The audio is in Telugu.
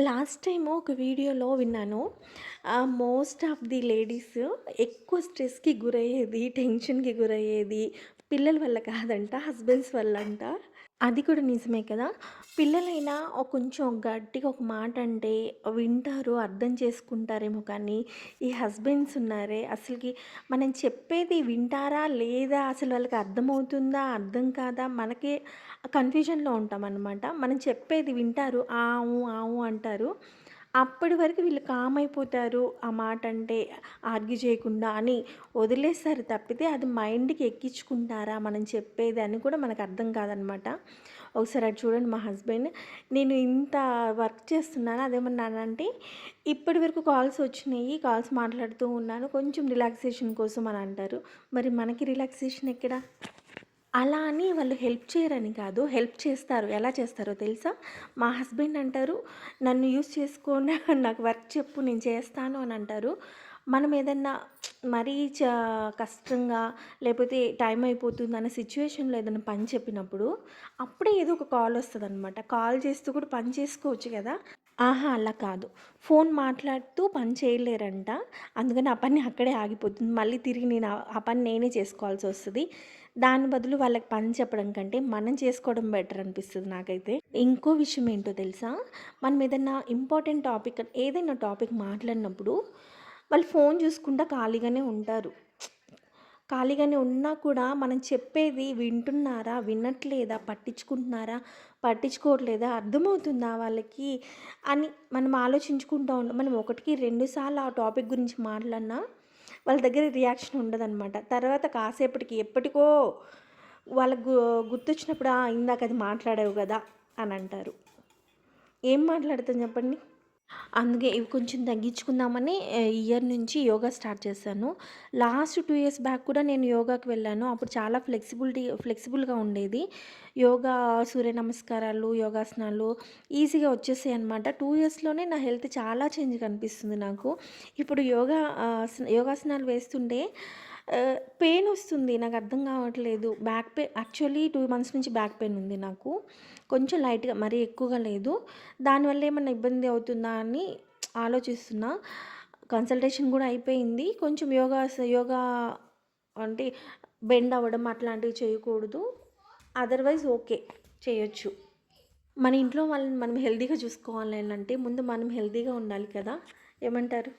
లాస్ట్ టైము ఒక వీడియోలో విన్నాను. మోస్ట్ ఆఫ్ ది లేడీస్ ఎక్కువ స్ట్రెస్‌కి గురయ్యేది, టెన్షన్‌కి గురయ్యేది పిల్లల వల్ల కాదంట, హస్బెండ్స్ వల్లంట. అది కూడా నిజమే కదా! పిల్లలైనా కొంచెం గట్టిగా ఒక మాట అంటే వింటారు, అర్థం చేసుకుంటారేమో కానీ, ఈ హస్బెండ్స్ ఉన్నారే అసలకి మనం చెప్పేది వింటారా? లేదా? అసలు వాళ్ళకి అర్థమవుతుందా? అర్థం కాదా? మనకే కన్‌ఫ్యూజన్‌లో ఉంటామనమాట. మనం చెప్పేది వింటారు. ఆ! ఊ, ఆ! ఊ అంటారు. అప్పటి వరకు వీళ్ళు కామ్ అయిపోతారు. ఆ మాట అంటే ఆర్గ్యూ చేయకుండా అని వదిలేస్తారు తప్పితే, అది మైండ్‌కి ఎక్కించుకుంటారా మనం చెప్పేది అని కూడా మనకు అర్థం కాదనమాట. ఒకసారి అటు చూడండి మా హస్బెండ్, నేను ఇంత వర్క్ చేస్తున్నాను అదేమన్నానంటే, ఇప్పటి వరకు కాల్స్ వచ్చినాయి, కాల్స్ మాట్లాడుతూ ఉన్నాను, కొంచెం రిలాక్సేషన్ కోసం అని అంటారు. మరి మనకి రిలాక్సేషన్ ఎక్కడ? అలా అని వాళ్ళు హెల్ప్ చేయరని కాదు. హెల్ప్ చేస్తారు. ఎలా చేస్తారో తెలుసా? మా హస్బెండ్ అంటారు, "నన్ను యూజ్ చేసుకొని నాకు వర్క్ చెప్పు నేను చేస్తాను" అని అంటారు. మనం ఏదన్నా మరీ కష్టంగా లేకపోతే టైం అయిపోతుందన్న సిచ్యువేషన్‌లో ఏదైనా పని చెప్పినప్పుడు, అప్పుడే ఏదో ఒక కాల్ వస్తదనమాట. కాల్ చేస్తూ కూడా పని చేసుకోవచ్చు కదా! ఆహా! అలా కాదు. ఫోను మాట్లాడుతూ పని చేయలేరంట. అందుకని ఆ పని అక్కడే ఆగిపోతుంది. మళ్ళీ తిరిగి నేను ఆ పని నేనే చేసుకోవాల్సొస్తది. దాని బదులు వాళ్ళకి పని చెప్పడం కంటే, మనం చేసుకోవడం బెటర్ అనిపిస్తది నాకైతే. ఇంకో విషయం ఏంటో తెలుసా? మనం ఏదన్నా ఇంపార్టెంట్ టాపిక్ ఏదైనా టాపిక్ మాట్లాడినప్పుడు, వాళ్ళు ఫోను చూసుకుంటా ఖాళీగానే ఉంటారు. ఖాళీగానే ఉన్నా కూడా మనం చెప్పేది వింటున్నారా? వినట్లేదా? పట్టించుకుంటున్నారా? పట్టించుకోవట్లేదా? అర్థమవుతుందా వాళ్ళకి? అని మనం ఆలోచించుకుంటా ఉంటాం. మనం ఒకటికి 2 సార్లు ఆ టాపిక్ గురించి మాట్లాడినా వాళ్ళ దగ్గర రియాక్షన్ ఉండదనమాట. తర్వాత కాసేపటికి ఎప్పటికో వాళ్ళకి గుర్తొచ్చినప్పుడు ఇందాక అది మాట్లాడావు గదా! అని అంటారు. ఏం మాట్లాడతాం చెప్పండి? అందుకే ఇవి కొంచెం తగ్గించుకుందామని ఈ ఇయర్ నుంచి యోగా స్టార్ట్ చేశాను. లాస్ట్ 2 ఇయర్స్ బ్యాక్ కూడా నేను యోగాకి వెళ్ళాను. అప్పుడు చాలా ఫ్లెక్సిబుల్‌గా ఉండేది. యోగా, సూర్య నమస్కారాలు, యోగాసనాలు ఈజీగా వచ్చేసాయన్నమాట. 2 ఇయర్స్‌లోనే నా హెల్త్ చాలా చేంజ్ కనిపిస్తుంది నాకు. ఇప్పుడు యోగాసనాలు వేస్తుంటే పెయిన్ వస్తుంది. నాకు అర్థం కావట్లేదు. బ్యాక్ పెయిన్ యాక్చువల్లీ 2 మంత్స్ నుంచి బ్యాక్ పెయిన్ ఉంది నాకు. కొంచెం లైట్‌గా, మరీ ఎక్కువగా లేదు. దానివల్ల ఏమన్నా ఇబ్బంది అవుతుందా అని ఆలోచిస్తున్నా. కన్సల్టేషన్ గూడా అయిపోయింది. కొంచెం యోగా అంటే బెండ్ అవ్వడం అట్లాంటివి చేయకూడదు. Otherwise okay. చేయొచ్చు. మన ఇంట్లో వాళ్ళని మనం హెల్తీగా చూసుకోవాలి అనంటే ముందు మనం హెల్తీగా ఉండాలి కదా! ఏమంటారు?